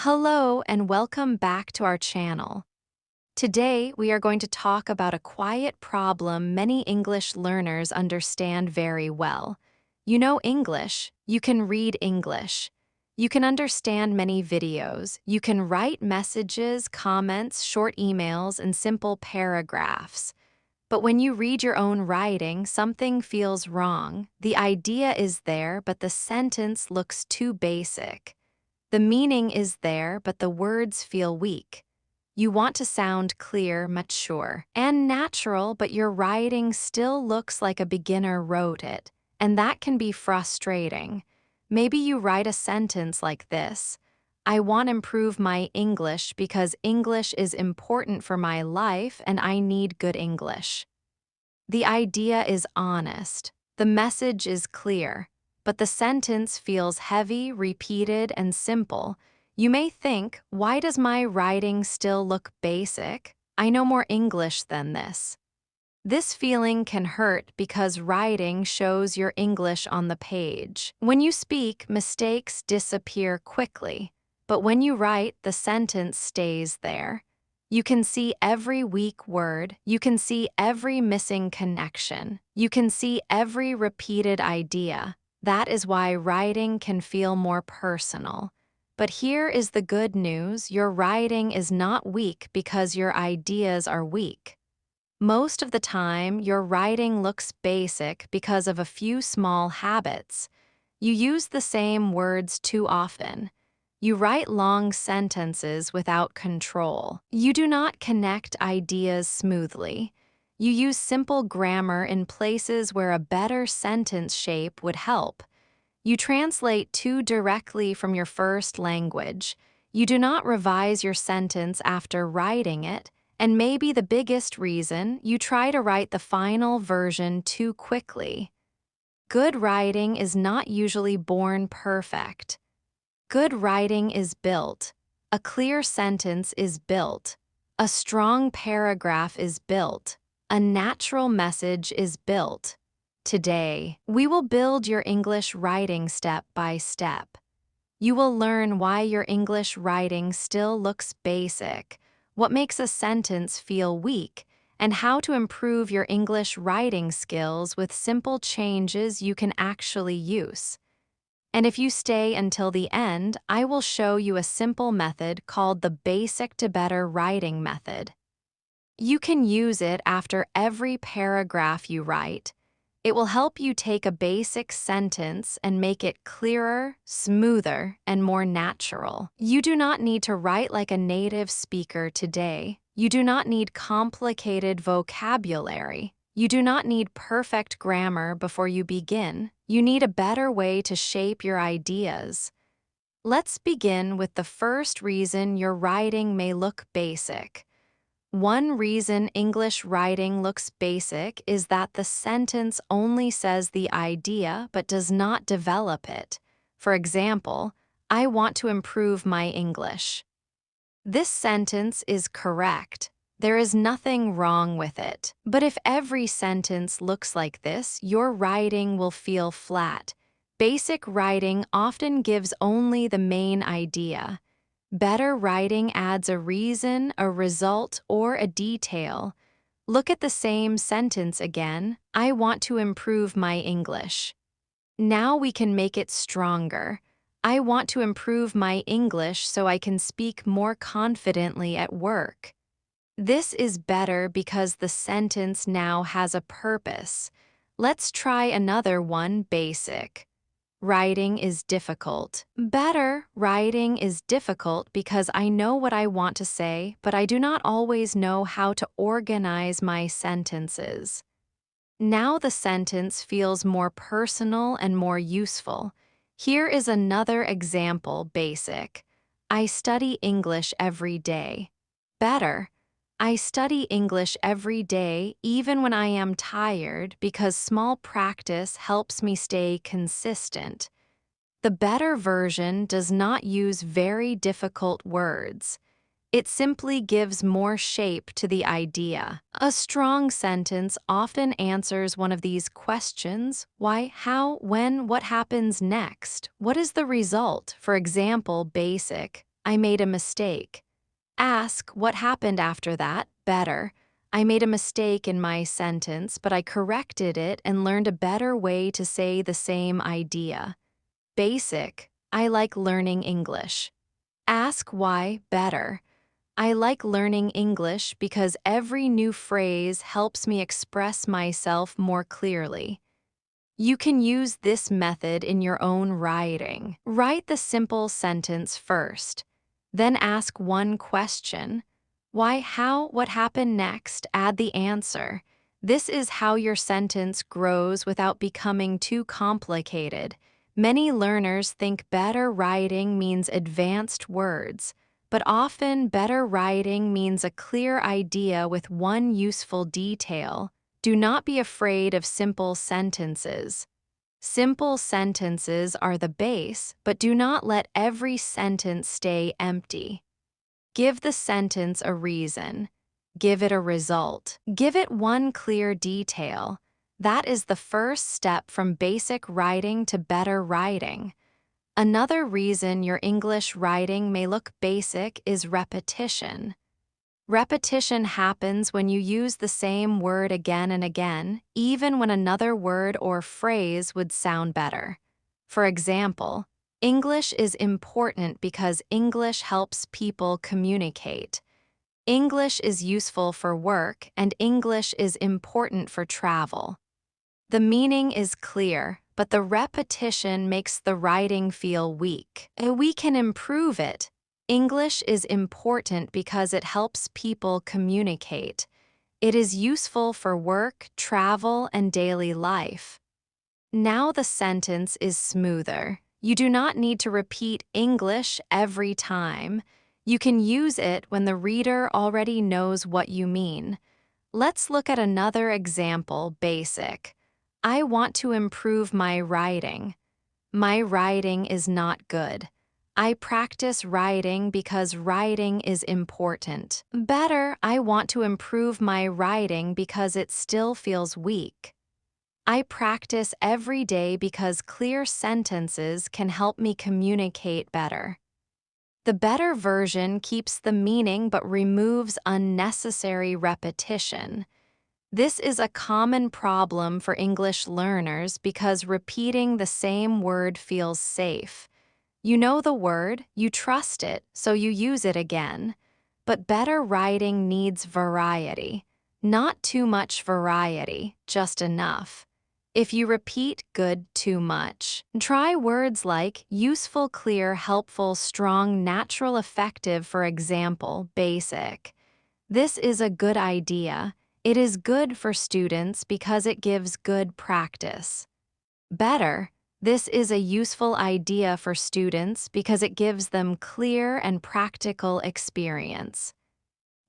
Hello and welcome back to our channel. Today, we are going to talk about a quiet problem many English learners understand very well. You know English, you can read English, you can understand many videos, you can write messages, comments, short emails, and simple paragraphs. But when you read your own writing, something feels wrong. The idea is there, but the sentence looks too basic. The meaning is there, but the words feel weak. You want to sound clear, mature, and natural, but your writing still looks like a beginner wrote it, and that can be frustrating. Maybe you write a sentence like this: I want to improve my English because English is important for my life and I need good English. The idea is honest. The message is clear. But the sentence feels heavy, repeated, and simple. You may think, why does my writing still look basic? I know more English than this. This feeling can hurt because writing shows your English on the page. When you speak, mistakes disappear quickly. But when you write, the sentence stays there. You can see every weak word. You can see every missing connection. You can see every repeated idea. That is why writing can feel more personal. But here is the good news: your writing is not weak because your ideas are weak. Most of the time, your writing looks basic because of a few small habits. You use the same words too often. You write long sentences without control. You do not connect ideas smoothly. You use simple grammar in places where a better sentence shape would help. You translate too directly from your first language. You do not revise your sentence after writing it, and maybe the biggest reason, you try to write the final version too quickly. Good writing is not usually born perfect. Good writing is built. A clear sentence is built. A strong paragraph is built. A natural message is built. Today, we will build your English writing step by step. You will learn why your English writing still looks basic, what makes a sentence feel weak, and how to improve your English writing skills with simple changes you can actually use. And if you stay until the end, I will show you a simple method called the Basic to Better Writing Method. You can use it after every paragraph you write. It will help you take a basic sentence and make it clearer, smoother, and more natural. You do not need to write like a native speaker today. You do not need complicated vocabulary. You do not need perfect grammar before you begin. You need a better way to shape your ideas. Let's begin with the first reason your writing may look basic. One reason English writing looks basic is that the sentence only says the idea but does not develop it. For example, I want to improve my English. This sentence is correct. There is nothing wrong with it. But if every sentence looks like this, your writing will feel flat. Basic writing often gives only the main idea. Better writing adds a reason, a result, or a detail. Look at the same sentence again. I want to improve my English. Now we can make it stronger. I want to improve my English so I can speak more confidently at work. This is better because the sentence now has a purpose. Let's try another one: basic. Writing is difficult. Better writing is difficult because I know what I want to say, but I do not always know how to organize my sentences. Now the sentence feels more personal and more useful. Here is another example: basic. I study English every day. Better. I study English every day, even when I am tired, because small practice helps me stay consistent. The better version does not use very difficult words. It simply gives more shape to the idea. A strong sentence often answers one of these questions: why, how, when, what happens next, what is the result? For example, basic. I made a mistake. Ask what happened after that. Better. I made a mistake in my sentence, but I corrected it and learned a better way to say the same idea. Basic. I like learning English. Ask why. Better. I like learning English because every new phrase helps me express myself more clearly. You can use this method in your own writing. Write the simple sentence first. Then ask one question. Why, how, what happened next? Add the answer. This is how your sentence grows without becoming too complicated. Many learners think better writing means advanced words, but often better writing means a clear idea with one useful detail. Do not be afraid of simple sentences. Simple sentences are the base, but do not let every sentence stay empty. Give the sentence a reason. Give it a result. Give it one clear detail. That is the first step from basic writing to better writing. Another reason your English writing may look basic is repetition. Repetition happens when you use the same word again and again, even when another word or phrase would sound better. For example, English is important because English helps people communicate. English is useful for work, and English is important for travel. The meaning is clear, but the repetition makes the writing feel weak. We can improve it. English is important because it helps people communicate. It is useful for work, travel, and daily life. Now the sentence is smoother. You do not need to repeat English every time. You can use it when the reader already knows what you mean. Let's look at another example, basic. I want to improve my writing. My writing is not good. I practice writing because writing is important. Better, I want to improve my writing because it still feels weak. I practice every day because clear sentences can help me communicate better. The better version keeps the meaning but removes unnecessary repetition. This is a common problem for English learners because repeating the same word feels safe. You know the word, you trust it, so you use it again. But better writing needs variety. Not too much variety, just enough. If you repeat good too much, try words like useful, clear, helpful, strong, natural, effective, for example, basic. This is a good idea. It is good for students because it gives good practice. Better, this is a useful idea for students because it gives them clear and practical experience.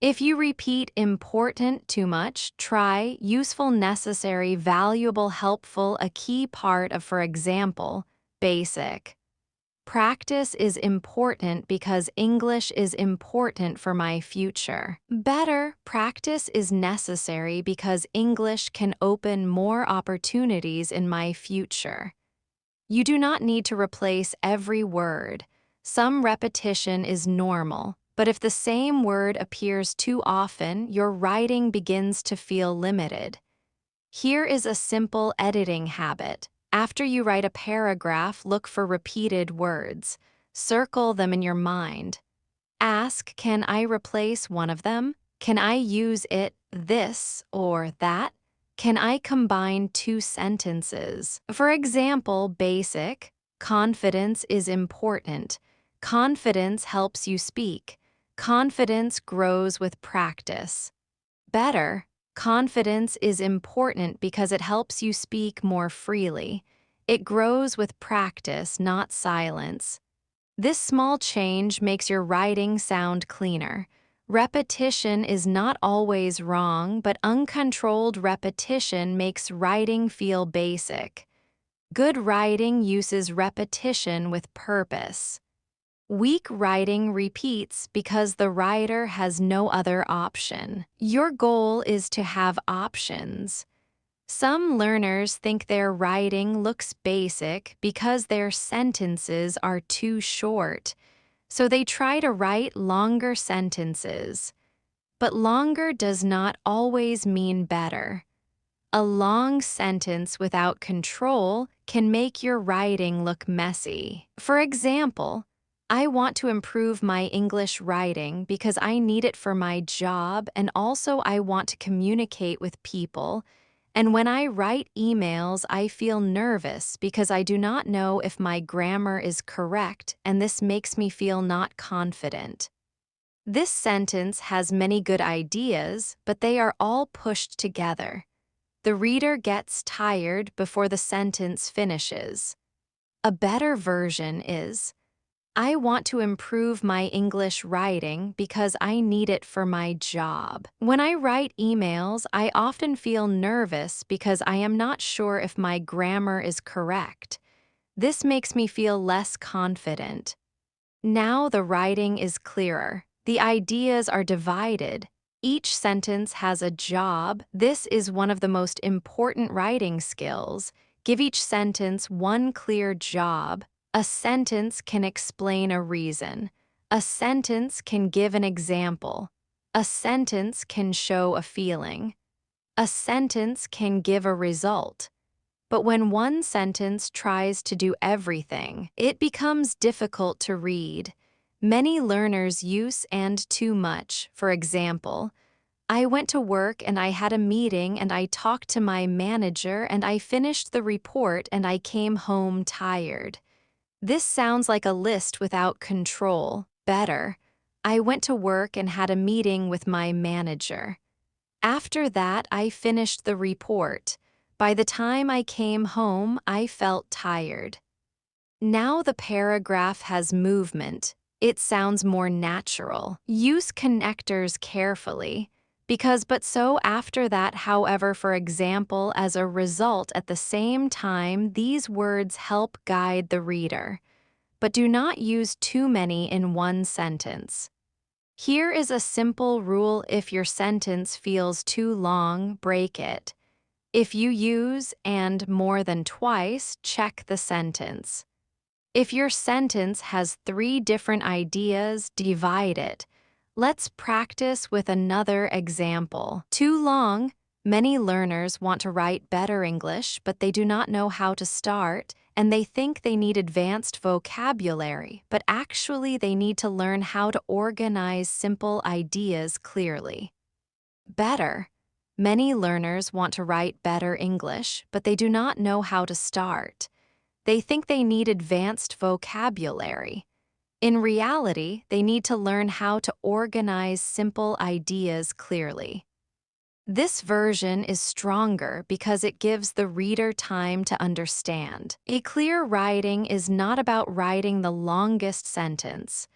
If you repeat important too much, try useful, necessary, valuable, helpful, a key part of, for example, basic. Practice is important because English is important for my future. Better, practice is necessary because English can open more opportunities in my future. You do not need to replace every word. Some repetition is normal, but if the same word appears too often, your writing begins to feel limited. Here is a simple editing habit. After you write a paragraph, look for repeated words. Circle them in your mind. Ask, can I replace one of them? Can I use it, this, or that? Can I combine two sentences? For example, basic, confidence is important. Confidence helps you speak. Confidence grows with practice. Better, confidence is important because it helps you speak more freely. It grows with practice, not silence. This small change makes your writing sound cleaner. Repetition is not always wrong, but uncontrolled repetition makes writing feel basic. Good writing uses repetition with purpose. Weak writing repeats because the writer has no other option. Your goal is to have options. Some learners think their writing looks basic because their sentences are too short. So they try to write longer sentences. But longer does not always mean better. A long sentence without control can make your writing look messy. For example, I want to improve my English writing because I need it for my job and also I want to communicate with people. And when I write emails, I feel nervous because I do not know if my grammar is correct and this makes me feel not confident. This sentence has many good ideas, but they are all pushed together. The reader gets tired before the sentence finishes. A better version is, I want to improve my English writing because I need it for my job. When I write emails, I often feel nervous because I am not sure if my grammar is correct. This makes me feel less confident. Now the writing is clearer. The ideas are divided. Each sentence has a job. This is one of the most important writing skills. Give each sentence one clear job. A sentence can explain a reason. A sentence can give an example. A sentence can show a feeling. A sentence can give a result. But when one sentence tries to do everything, it becomes difficult to read. Many learners use and too much. For example, I went to work and I had a meeting and I talked to my manager and I finished the report and I came home tired. This sounds like a list without control. Better, I went to work and had a meeting with my manager. After that, I finished the report. By the time I came home, I felt tired. Now the paragraph has movement. It sounds more natural. Use connectors carefully. Because but so after that, however, for example, as a result, at the same time, these words help guide the reader. But do not use too many in one sentence. Here is a simple rule: if your sentence feels too long, break it. If you use and more than twice, check the sentence. If your sentence has 3 different ideas, divide it. Let's practice with another example. Too long. Many learners want to write better English, but they do not know how to start, and they think they need advanced vocabulary, but actually they need to learn how to organize simple ideas clearly. Better. Many learners want to write better English, but they do not know how to start. They think they need advanced vocabulary. In reality, they need to learn how to organize simple ideas clearly. This version is stronger because it gives the reader time to understand. A clear writing is not about writing the longest sentence.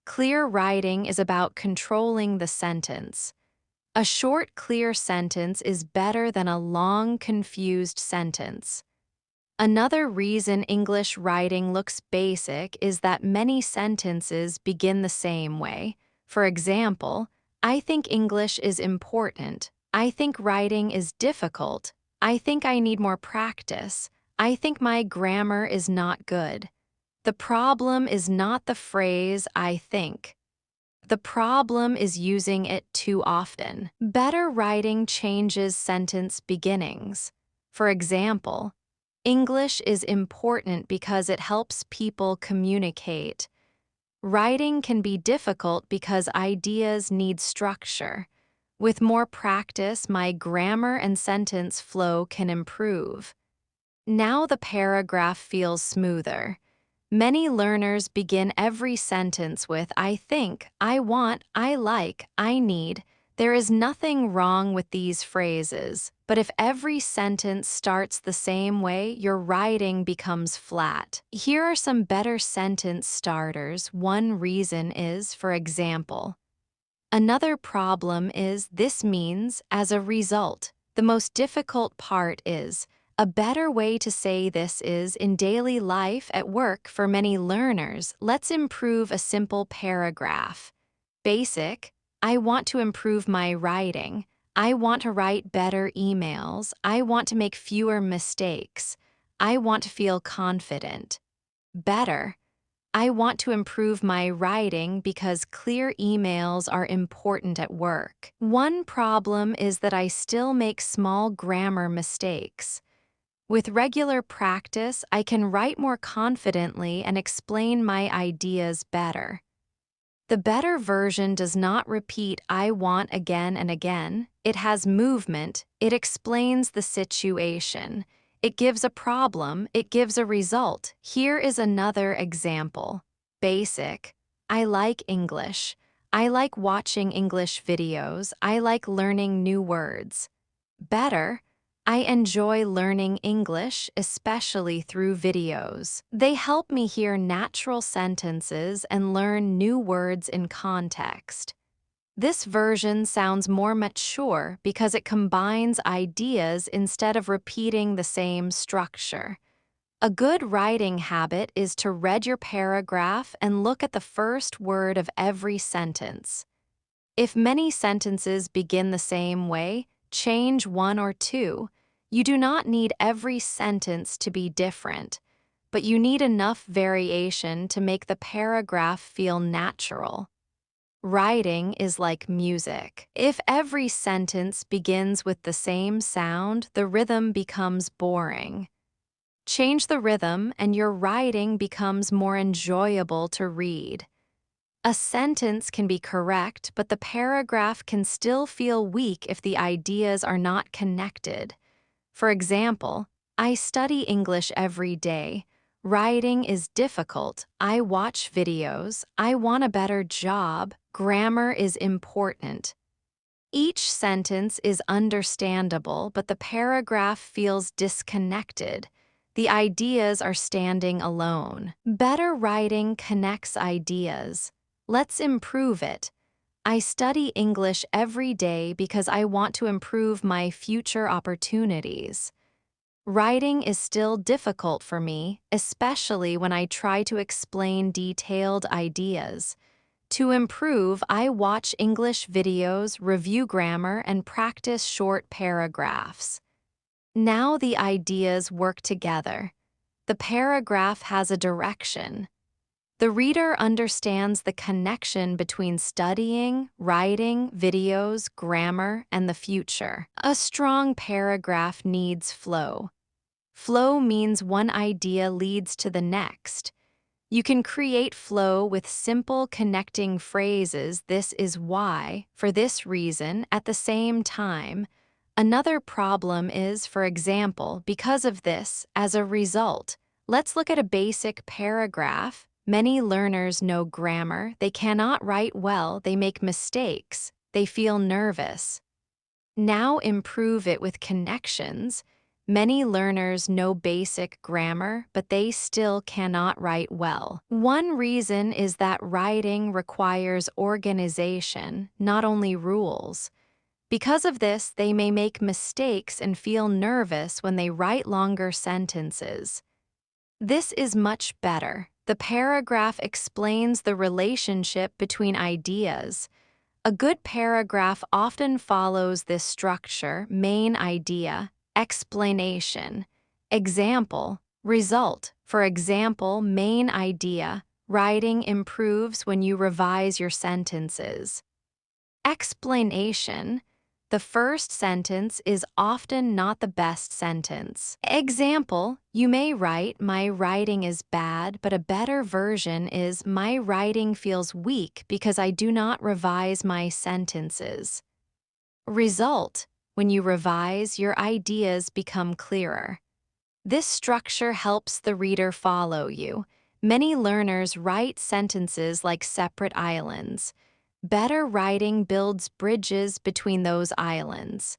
Clear writing is about controlling the sentence. A short, clear sentence is better than a long, confused sentence. Another reason English writing looks basic is that many sentences begin the same way. For example, I think English is important. I think writing is difficult. I think I need more practice. I think my grammar is not good. The problem is not the phrase I think. The problem is using it too often. Better writing changes sentence beginnings. For example, English is important because it helps people communicate. Writing can be difficult because ideas need structure. With more practice, my grammar and sentence flow can improve. Now the paragraph feels smoother. Many learners begin every sentence with I think, I want, I like, I need. There is nothing wrong with these phrases, but if every sentence starts the same way, your writing becomes flat. Here are some better sentence starters. One reason is, for example, another problem is this means, as a result. The most difficult part is, a better way to say this is in daily life at work for many learners. Let's improve a simple paragraph. Basic, I want to improve my writing. I want to write better emails. I want to make fewer mistakes. I want to feel confident. Better, I want to improve my writing because clear emails are important at work. One problem is that I still make small grammar mistakes. With regular practice, I can write more confidently and explain my ideas better. The better version does not repeat "I want" again and again. It has movement. It explains the situation. It gives a problem. It gives a result. Here is another example. Basic. I like English. I like watching English videos. I like learning new words. Better. I enjoy learning English, especially through videos. They help me hear natural sentences and learn new words in context. This version sounds more mature because it combines ideas instead of repeating the same structure. A good writing habit is to read your paragraph and look at the first word of every sentence. If many sentences begin the same way, change one or two. You do not need every sentence to be different, but you need enough variation to make the paragraph feel natural. Writing is like music. If every sentence begins with the same sound, the rhythm becomes boring. Change the rhythm and your writing becomes more enjoyable to read. A sentence can be correct, but the paragraph can still feel weak if the ideas are not connected. For example, I study English every day. Writing is difficult. I watch videos. I want a better job. Grammar is important. Each sentence is understandable, but the paragraph feels disconnected. The ideas are standing alone. Better writing connects ideas. Let's improve it. I study English every day because I want to improve my future opportunities. Writing is still difficult for me, especially when I try to explain detailed ideas. To improve, I watch English videos, review grammar, and practice short paragraphs. Now the ideas work together. The paragraph has a direction. The reader understands the connection between studying, writing, videos, grammar, and the future. A strong paragraph needs flow. Flow means one idea leads to the next. You can create flow with simple connecting phrases: "This is why," "for this reason," at the same time. Another problem is, for example, "because of this," "as a result." Let's look at a basic paragraph. Many learners know grammar. They cannot write well. They make mistakes. They feel nervous. Now improve it with connections. Many learners know basic grammar, but they still cannot write well. One reason is that writing requires organization, not only rules. Because of this, they may make mistakes and feel nervous when they write longer sentences. This is much better. The paragraph explains the relationship between ideas. A good paragraph often follows this structure: main idea, explanation, example, result. For example, main idea: writing improves when you revise your sentences. Explanation: the first sentence is often not the best sentence. Example: you may write, "My writing is bad," but a better version is, "My writing feels weak because I do not revise my sentences." Result: when you revise, your ideas become clearer. This structure helps the reader follow you. Many learners write sentences like separate islands. Better writing builds bridges between those islands.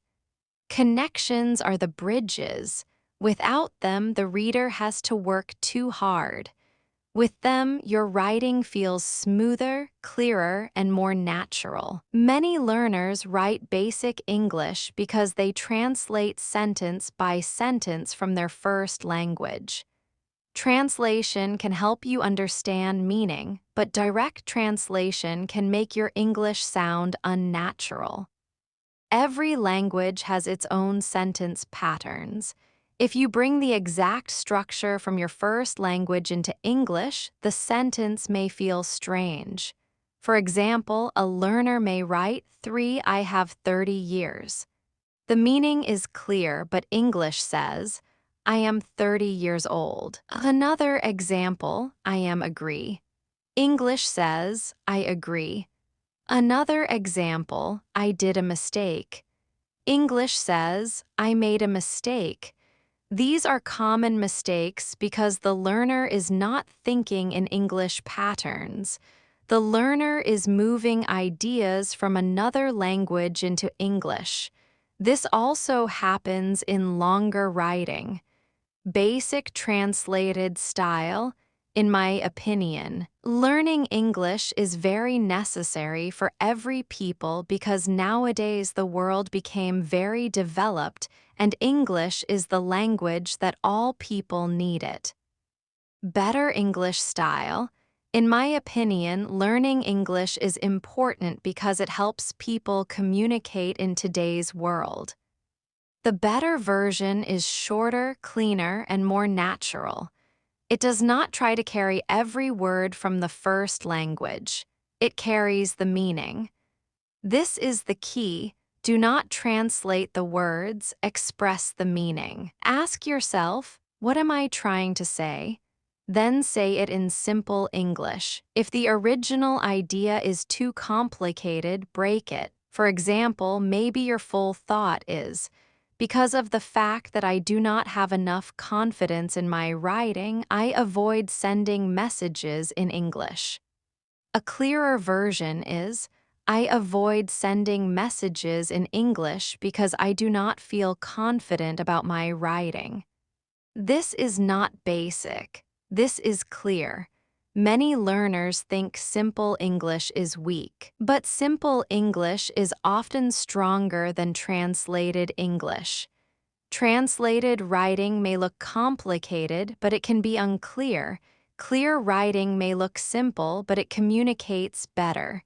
Connections are the bridges. Without them, the reader has to work too hard. With them, your writing feels smoother, clearer, and more natural. Many learners write basic English because they translate sentence by sentence from their first language. Translation can help you understand meaning, but direct translation can make your English sound unnatural. Every language has its own sentence patterns. If you bring the exact structure from your first language into English, the sentence may feel strange. For example, a learner may write, 3, I have 30 years. The meaning is clear, but English says, I am 30 years old. Another example, I am agree. English says, I agree. Another example, I did a mistake. English says, I made a mistake. These are common mistakes because the learner is not thinking in English patterns. The learner is moving ideas from another language into English. This also happens in longer writing. Basic translated style, in my opinion. Learning English is very necessary for every people because nowadays the world became very developed and English is the language that all people need it. Better English style. In my opinion, learning English is important because it helps people communicate in today's world. The better version is shorter, cleaner, and more natural. It does not try to carry every word from the first language. It carries the meaning. This is the key. Do not translate the words, express the meaning. Ask yourself, what am I trying to say? Then say it in simple English. If the original idea is too complicated, break it. For example, maybe your full thought is, because of the fact that I do not have enough confidence in my writing, I avoid sending messages in English. A clearer version is, I avoid sending messages in English because I do not feel confident about my writing. This is not basic. This is clear. Many learners think simple English is weak, but simple English is often stronger than translated English. Translated writing may look complicated, but it can be unclear. Clear writing may look simple, but it communicates better.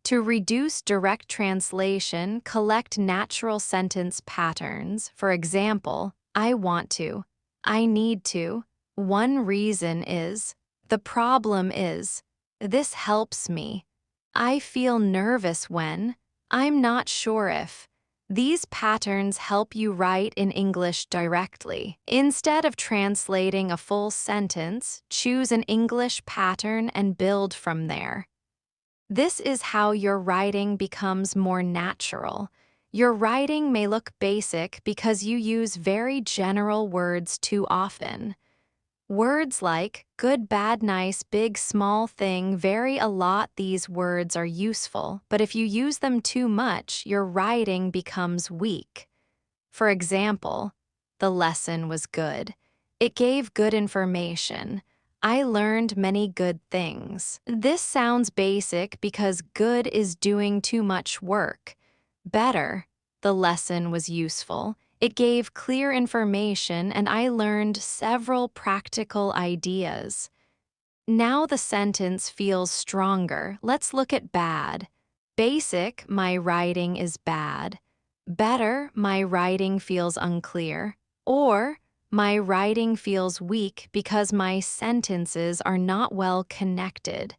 To reduce direct translation, collect natural sentence patterns. For example, I want to, I need to. One reason is, the problem is, this helps me. I feel nervous when, I'm not sure if. These patterns help you write in English directly. Instead of translating a full sentence, choose an English pattern and build from there. This is how your writing becomes more natural. Your writing may look basic because you use very general words too often. Words like good, bad, nice, big, small, thing vary a lot. These words are useful, but if you use them too much, your writing becomes weak. For example, the lesson was good. It gave good information. I learned many good things. This sounds basic because good is doing too much work. Better, the lesson was useful. It gave clear information and I learned several practical ideas. Now the sentence feels stronger. Let's look at bad. Basic, my writing is bad. Better, my writing feels unclear. Or, my writing feels weak because my sentences are not well connected.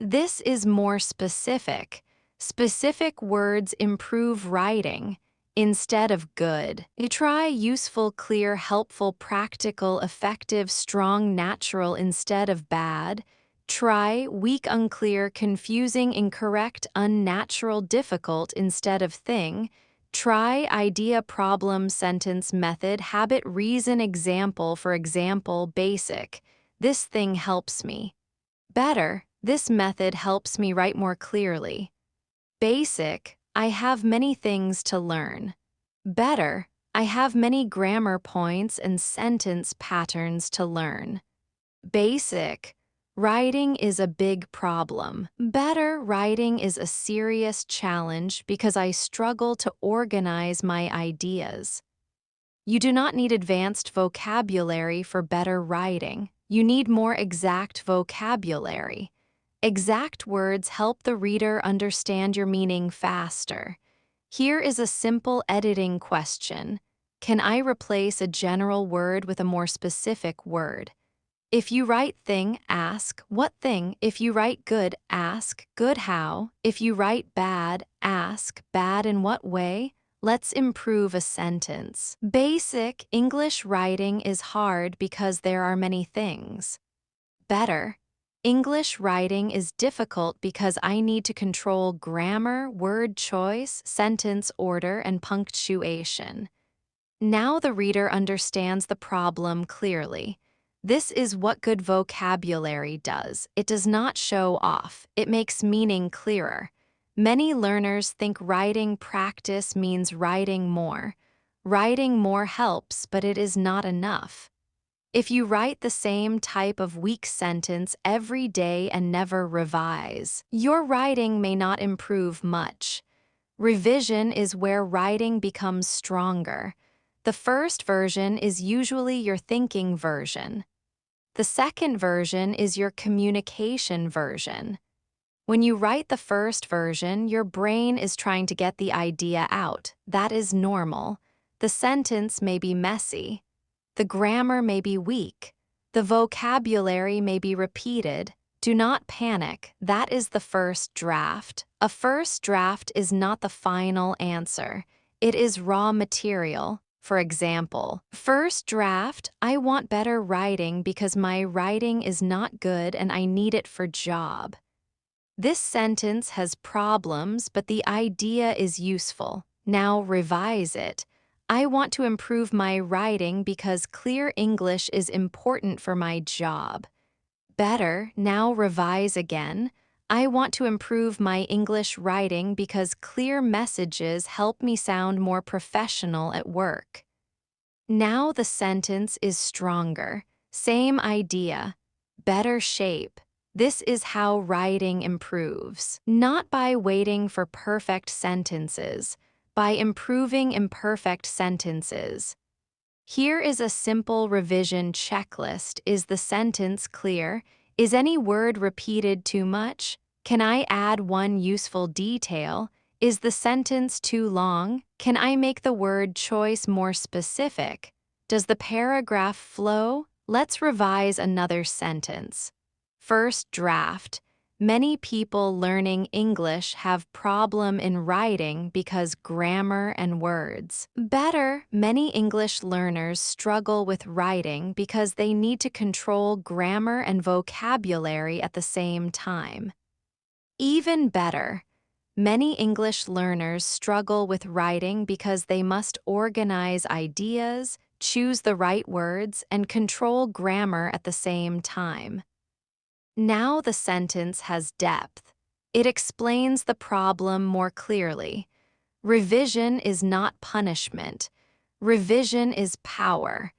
This is more specific. Specific words improve writing. Instead of good, try useful, clear, helpful, practical, effective, strong, natural instead of bad. Try weak, unclear, confusing, incorrect, unnatural, difficult instead of thing. Try idea, problem, sentence, method, habit, reason, example. For example, basic. This thing helps me. Better, this method helps me write more clearly. Basic, I have many things to learn. Better, I have many grammar points and sentence patterns to learn. Basic, writing is a big problem. Better, writing is a serious challenge because I struggle to organize my ideas. You do not need advanced vocabulary for better writing. You need more exact vocabulary. Exact words help the reader understand your meaning faster. Here is a simple editing question. Can I replace a general word with a more specific word? If you write thing, ask what thing. If you write good, ask good how. If you write bad, ask bad in what way. Let's improve a sentence. Basic English writing is hard because there are many things. Better English writing is difficult because I need to control grammar, word choice, sentence order, and punctuation. Now the reader understands the problem clearly. This is what good vocabulary does. It does not show off. It makes meaning clearer. Many learners think writing practice means writing more. Writing more helps, but it is not enough. If you write the same type of weak sentence every day and never revise, your writing may not improve much. Revision is where writing becomes stronger. The first version is usually your thinking version. The second version is your communication version. When you write the first version, your brain is trying to get the idea out. That is normal. The sentence may be messy. The grammar may be weak. The vocabulary may be repeated. Do not panic. That is the first draft. A first draft is not the final answer. It is raw material. For example, first draft, I want better writing because my writing is not good and I need it for job. This sentence has problems, but the idea is useful. Now revise it. I want to improve my writing because clear English is important for my job. Better, now revise again. I want to improve my English writing because clear messages help me sound more professional at work. Now the sentence is stronger. Same idea. Better shape. This is how writing improves. Not by waiting for perfect sentences, by improving imperfect sentences. Here is a simple revision checklist. Is the sentence clear? Is any word repeated too much? Can I add one useful detail? Is the sentence too long? Can I make the word choice more specific? Does the paragraph flow? Let's revise another sentence. First draft. Many people learning English have problem in writing because grammar and words. Better, many English learners struggle with writing because they need to control grammar and vocabulary at the same time. Even better, many English learners struggle with writing because they must organize ideas, choose the right words, and control grammar at the same time. Now the sentence has depth. It explains the problem more clearly. Revision is not punishment. Revision is power.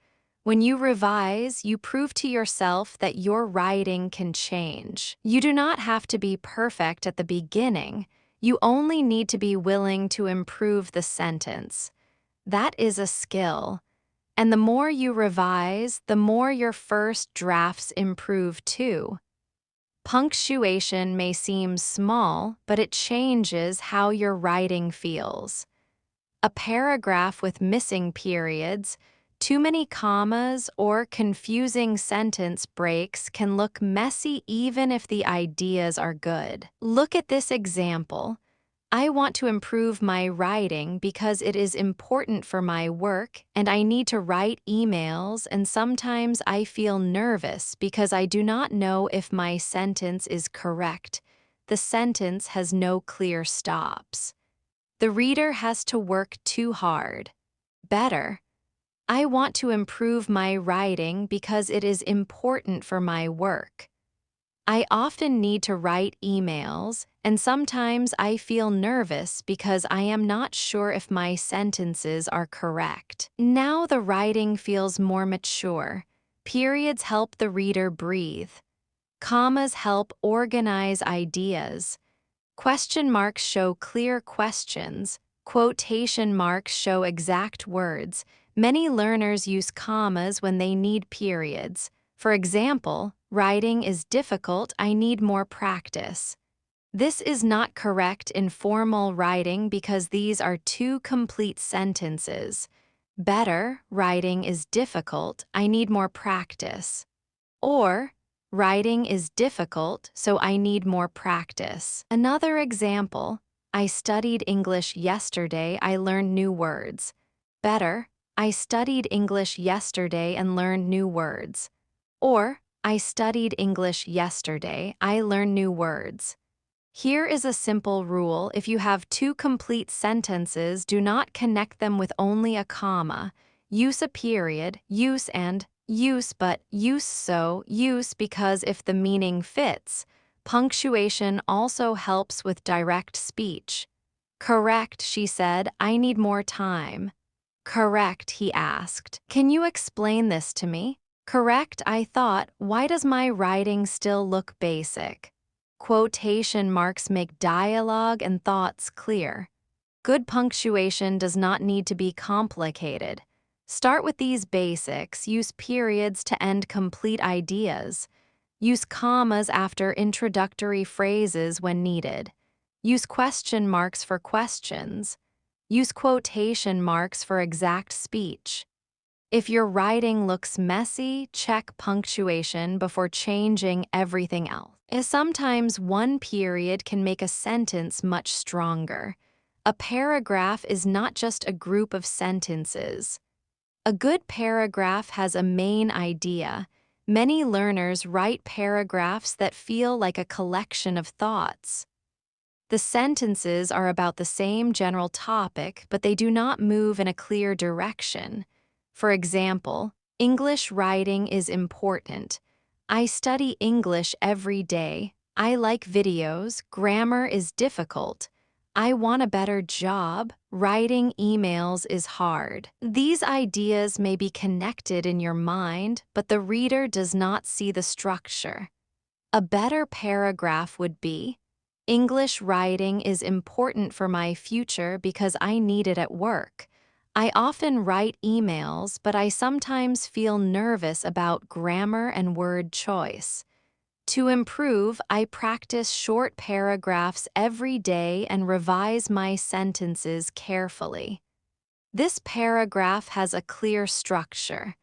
When you revise, you prove to yourself that your writing can change. You do not have to be perfect at the beginning. You only need to be willing to improve the sentence. That is a skill. And the more you revise, the more your first drafts improve too. Punctuation may seem small, but it changes how your writing feels. A paragraph with missing periods, too many commas, or confusing sentence breaks can look messy even if the ideas are good. Look at this example. I want to improve my writing because it is important for my work and I need to write emails, and sometimes I feel nervous because I do not know if my sentence is correct. The sentence has no clear stops. The reader has to work too hard. Better. I want to improve my writing because it is important for my work. I often need to write emails, and sometimes I feel nervous because I am not sure if my sentences are correct. Now the writing feels more mature. Periods help the reader breathe. Commas help organize ideas. Question marks show clear questions. Quotation marks show exact words. Many learners use commas when they need periods. For example, writing is difficult, I need more practice. This is not correct in formal writing because these are two complete sentences. Better, writing is difficult, I need more practice. Or, writing is difficult, so I need more practice. Another example, I studied English yesterday, I learned new words. Better, I studied English yesterday and learned new words. Or, I studied English yesterday, I learned new words. Here is a simple rule: if you have two complete sentences, do not connect them with only a comma. Use a period, use and use, but use so, use because if the meaning fits. Punctuation also helps with direct speech. Correct, she said, I need more time. Correct, he asked. Can you explain this to me? Correct, I thought, why does my writing still look basic? Quotation marks make dialogue and thoughts clear. Good punctuation does not need to be complicated. Start with these basics, use periods to end complete ideas. Use commas after introductory phrases when needed. Use question marks for questions. Use quotation marks for exact speech. If your writing looks messy, check punctuation before changing everything else. Sometimes one period can make a sentence much stronger. A paragraph is not just a group of sentences. A good paragraph has a main idea. Many learners write paragraphs that feel like a collection of thoughts. The sentences are about the same general topic, but they do not move in a clear direction. For example, English writing is important. I study English every day. I like videos. Grammar is difficult. I want a better job. Writing emails is hard. These ideas may be connected in your mind, but the reader does not see the structure. A better paragraph would be, English writing is important for my future because I need it at work. I often write emails, but I sometimes feel nervous about grammar and word choice. To improve, I practice short paragraphs every day and revise my sentences carefully. This paragraph has a clear structure.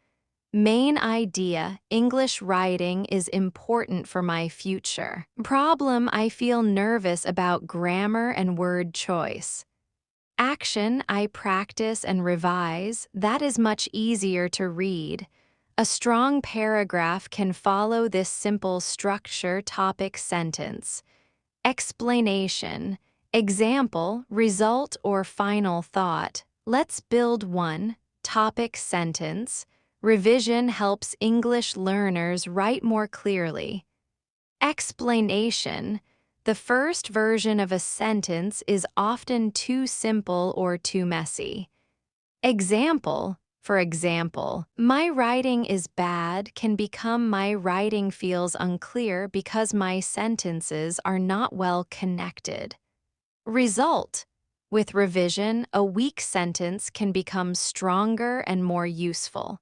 Main idea: English writing is important for my future. Problem: I feel nervous about grammar and word choice. Action: I practice and revise. That is much easier to read. A strong paragraph can follow this simple structure: topic, sentence. Explanation: example, result, or final thought. Let's build one. Topic, sentence. Revision helps English learners write more clearly. Explanation: the first version of a sentence is often too simple or too messy. Example: for example, my writing is bad can become my writing feels unclear because my sentences are not well connected. Result: with revision, a weak sentence can become stronger and more useful.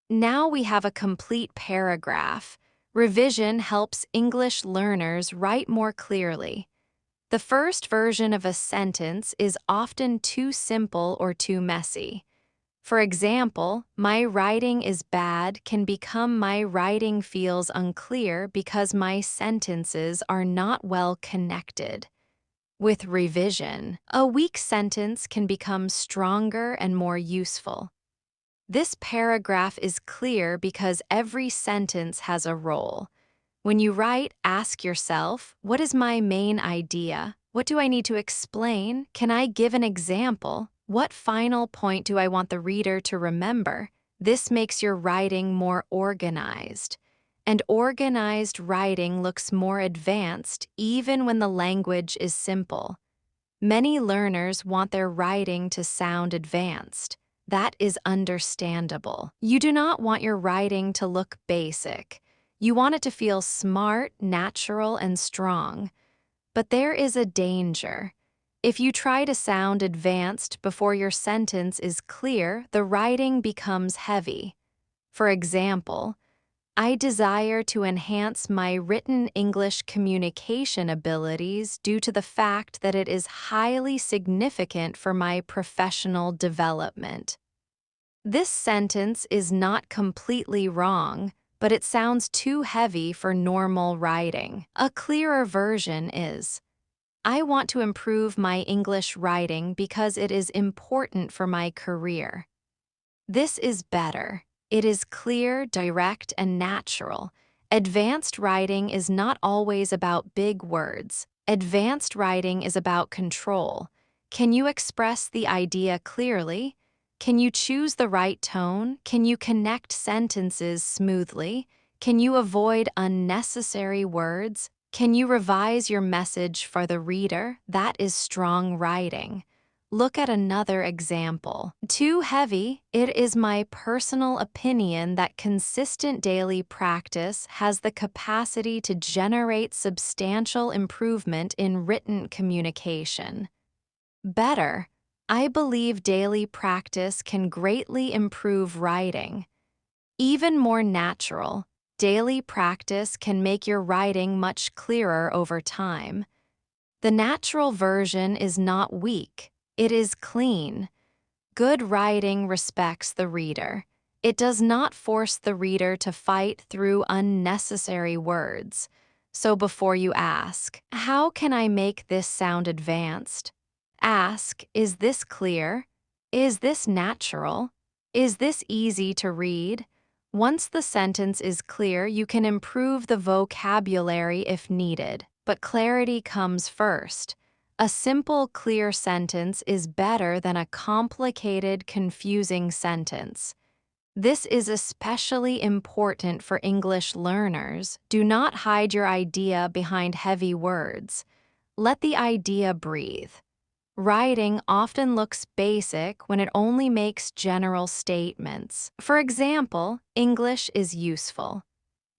Now we have a complete paragraph. Revision helps English learners write more clearly. The first version of a sentence is often too simple or too messy. For example, my writing is bad can become my writing feels unclear because my sentences are not well connected. With revision, a weak sentence can become stronger and more useful. This paragraph is clear because every sentence has a role. When you write, ask yourself, what is my main idea? What do I need to explain? Can I give an example? What final point do I want the reader to remember? This makes your writing more organized. And organized writing looks more advanced even when the language is simple. Many learners want their writing to sound advanced. That is understandable. You do not want your writing to look basic. You want it to feel smart, natural, and strong. But there is a danger. If you try to sound advanced before your sentence is clear, the writing becomes heavy. For example, I desire to enhance my written English communication abilities due to the fact that it is highly significant for my professional development. This sentence is not completely wrong, but it sounds too heavy for normal writing. A clearer version is, I want to improve my English writing because it is important for my career. This is better. It is clear, direct, and natural. Advanced writing is not always about big words. Advanced writing is about control. Can you express the idea clearly? Can you choose the right tone? Can you connect sentences smoothly? Can you avoid unnecessary words? Can you revise your message for the reader? That is strong writing. Look at another example. Too heavy. It is my personal opinion that consistent daily practice has the capacity to generate substantial improvement in written communication. Better. I believe daily practice can greatly improve writing. Even more natural. Daily practice can make your writing much clearer over time. The natural version is not weak. It is clean. Good writing respects the reader. It does not force the reader to fight through unnecessary words. So before you ask, how can I make this sound advanced? Ask, is this clear? Is this natural? Is this easy to read? Once the sentence is clear, you can improve the vocabulary if needed, but clarity comes first. A simple, clear sentence is better than a complicated, confusing sentence. This is especially important for English learners. Do not hide your idea behind heavy words. Let the idea breathe. Writing often looks basic when it only makes general statements. For example, English is useful.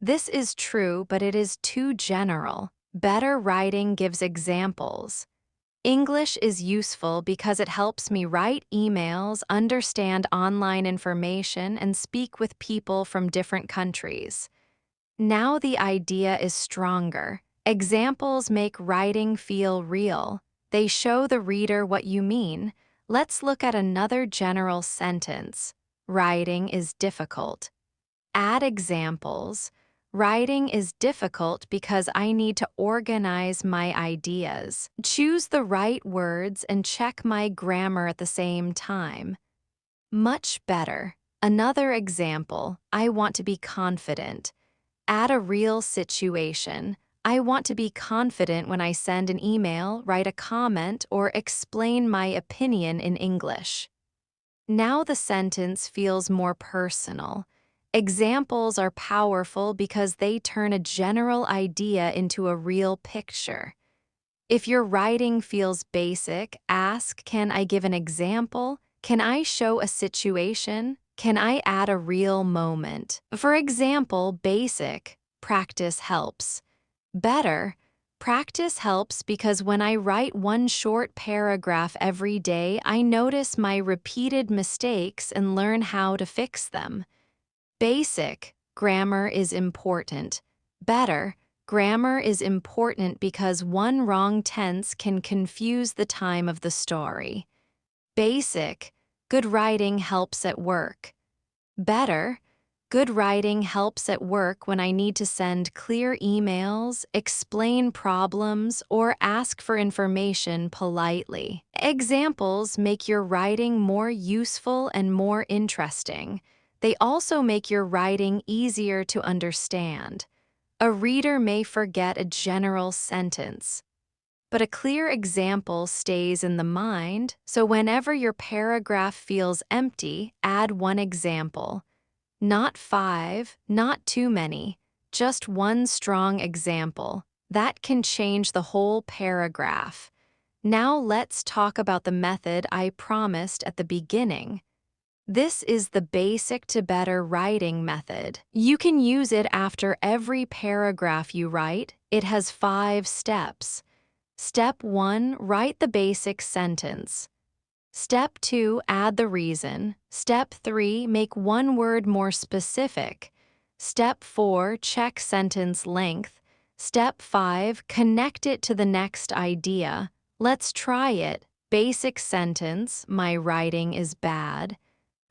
This is true, but it is too general. Better writing gives examples. English is useful because it helps me write emails, understand online information, and speak with people from different countries. Now the idea is stronger. Examples make writing feel real. They show the reader what you mean. Let's look at another general sentence. Writing is difficult. Add examples. Writing is difficult because I need to organize my ideas. Choose the right words and check my grammar at the same time. Much better. Another example. I want to be confident. Add a real situation. I want to be confident when I send an email, write a comment, or explain my opinion in English. Now the sentence feels more personal. Examples are powerful because they turn a general idea into a real picture. If your writing feels basic, ask, can I give an example? Can I show a situation? Can I add a real moment? For example, basic, practice helps. Better, practice helps because when I write one short paragraph every day, I notice my repeated mistakes and learn how to fix them. Basic, grammar is important. Better, grammar is important because one wrong tense can confuse the time of the story. Basic, good writing helps at work. Better, good writing helps at work when I need to send clear emails, explain problems, or ask for information politely. Examples make your writing more useful and more interesting. They also make your writing easier to understand. A reader may forget a general sentence, but a clear example stays in the mind, so whenever your paragraph feels empty, add one example. Not 5, not too many, just one strong example. That can change the whole paragraph. Now let's talk about the method I promised at the beginning. This is the basic to better writing method. You can use it after every paragraph you write. It has 5 steps. Step 1, write the basic sentence. Step 2, add the reason. Step 3, make one word more specific. Step 4, check sentence length. Step 5, connect it to the next idea. Let's try it. Basic sentence, my writing is bad.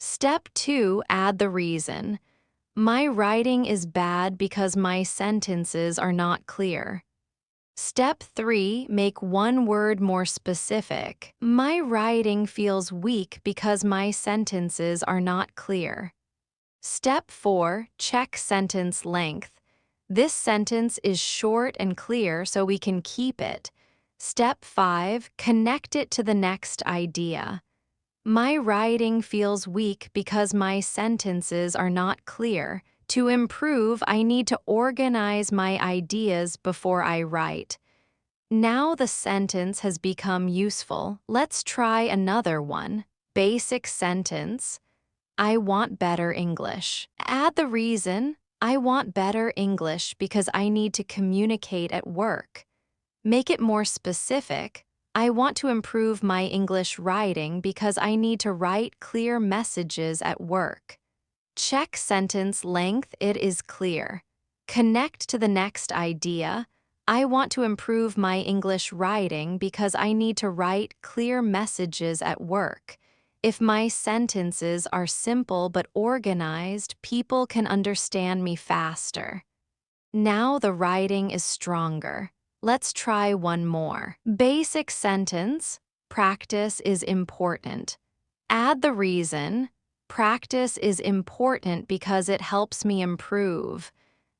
Step 2, add the reason. My writing is bad because my sentences are not clear. Step 3, make one word more specific. My writing feels weak because my sentences are not clear. Step 4, check sentence length. This sentence is short and clear, so we can keep it. Step 5, connect it to the next idea. My writing feels weak because my sentences are not clear. To improve, I need to organize my ideas before I write. Now the sentence has become useful. Let's try another one. Basic sentence. I want better English. Add the reason. I want better English because I need to communicate at work. Make it more specific. I want to improve my English writing because I need to write clear messages at work. Check sentence length. It is clear. Connect to the next idea. I want to improve my English writing because I need to write clear messages at work. If my sentences are simple but organized, people can understand me faster. Now the writing is stronger. Let's try one more. Basic sentence. Practice is important. Add the reason. Practice is important because it helps me improve.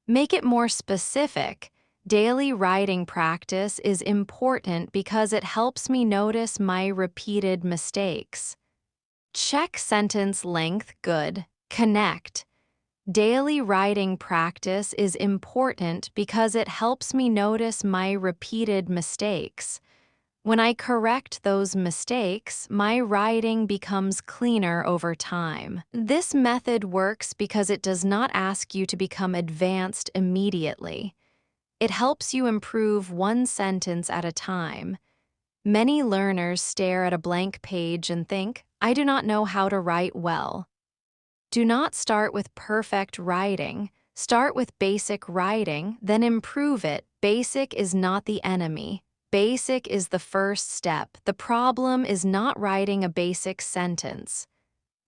Make it more specific. Daily writing practice is important because it helps me notice my repeated mistakes. Check sentence length. Good. Connect. Daily writing practice is important because it helps me notice my repeated mistakes. When I correct those mistakes, my writing becomes cleaner over time. This method works because it does not ask you to become advanced immediately. It helps you improve one sentence at a time. Many learners stare at a blank page and think, I do not know how to write well. Do not start with perfect writing. Start with basic writing, then improve it. Basic is not the enemy. Basic is the first step. The problem is not writing a basic sentence.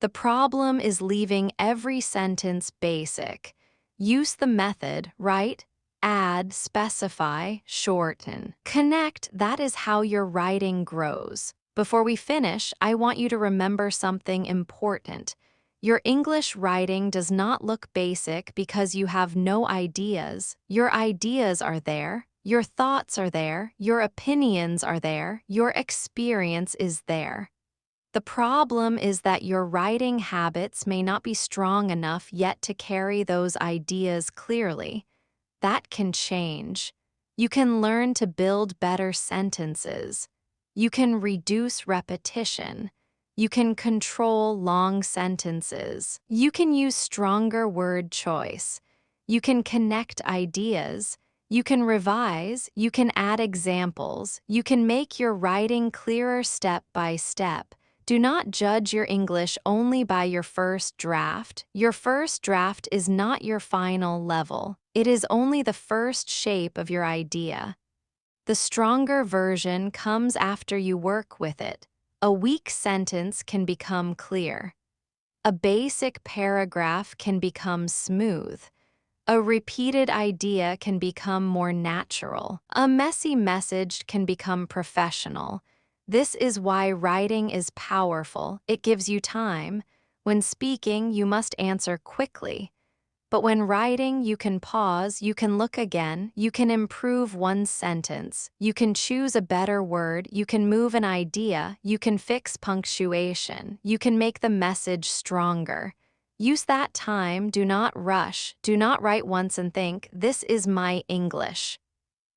The problem is leaving every sentence basic. Use the method, write, add, specify, shorten. Connect, that is how your writing grows. Before we finish, I want you to remember something important. Your English writing does not look basic because you have no ideas. Your ideas are there, your thoughts are there, your opinions are there, your experience is there. The problem is that your writing habits may not be strong enough yet to carry those ideas clearly. That can change. You can learn to build better sentences. You can reduce repetition. You can control long sentences. You can use stronger word choice. You can connect ideas. You can revise. You can add examples. You can make your writing clearer step by step. Do not judge your English only by your first draft. Your first draft is not your final level. It is only the first shape of your idea. The stronger version comes after you work with it. A weak sentence can become clear. A basic paragraph can become smooth. A repeated idea can become more natural. A messy message can become professional. This is why writing is powerful. It gives you time. When speaking, you must answer quickly. But when writing, you can pause, you can look again, you can improve one sentence, you can choose a better word, you can move an idea, you can fix punctuation, you can make the message stronger. Use that time, do not rush, do not write once and think, this is my English.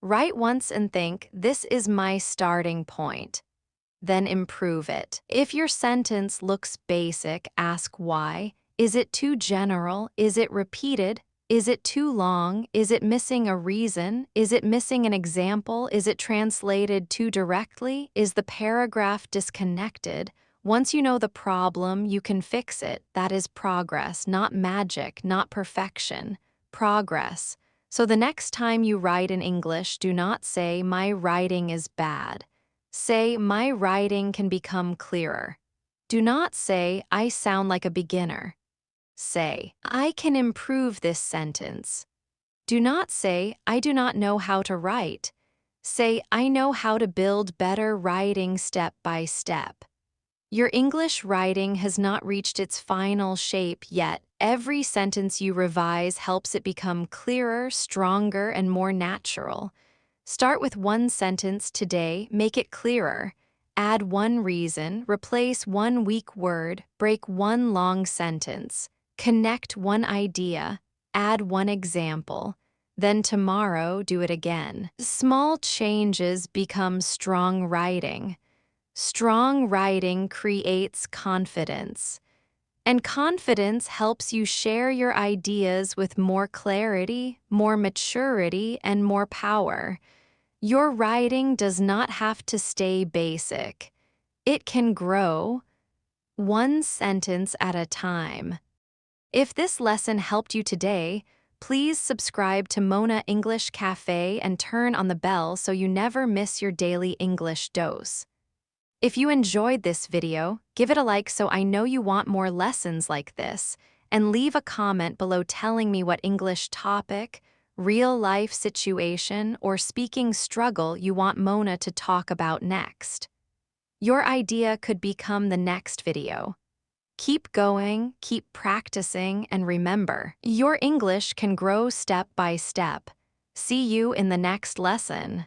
Write once and think, this is my starting point. Then improve it. If your sentence looks basic, ask why. Is it too general? Is it repeated? Is it too long? Is it missing a reason? Is it missing an example? Is it translated too directly? Is the paragraph disconnected? Once you know the problem, you can fix it. That is progress, not magic, not perfection. Progress. So the next time you write in English, do not say, my writing is bad. Say, my writing can become clearer. Do not say, I sound like a beginner. Say, I can improve this sentence. Do not say, I do not know how to write. Say, I know how to build better writing step by step. Your English writing has not reached its final shape yet. Every sentence you revise helps it become clearer, stronger, and more natural. Start with one sentence today, make it clearer. Add one reason, replace one weak word, break one long sentence. Connect one idea, add one example. Then tomorrow, do it again. Small changes become strong writing. Strong writing creates confidence. And confidence helps you share your ideas with more clarity, more maturity, and more power. Your writing does not have to stay basic. It can grow, one sentence at a time. If this lesson helped you today, please subscribe to Mona English Café and turn on the bell so you never miss your daily English dose. If you enjoyed this video, give it a like so I know you want more lessons like this, and leave a comment below telling me what English topic, real-life situation, or speaking struggle you want Mona to talk about next. Your idea could become the next video. Keep going, keep practicing, and remember, your English can grow step by step. See you in the next lesson.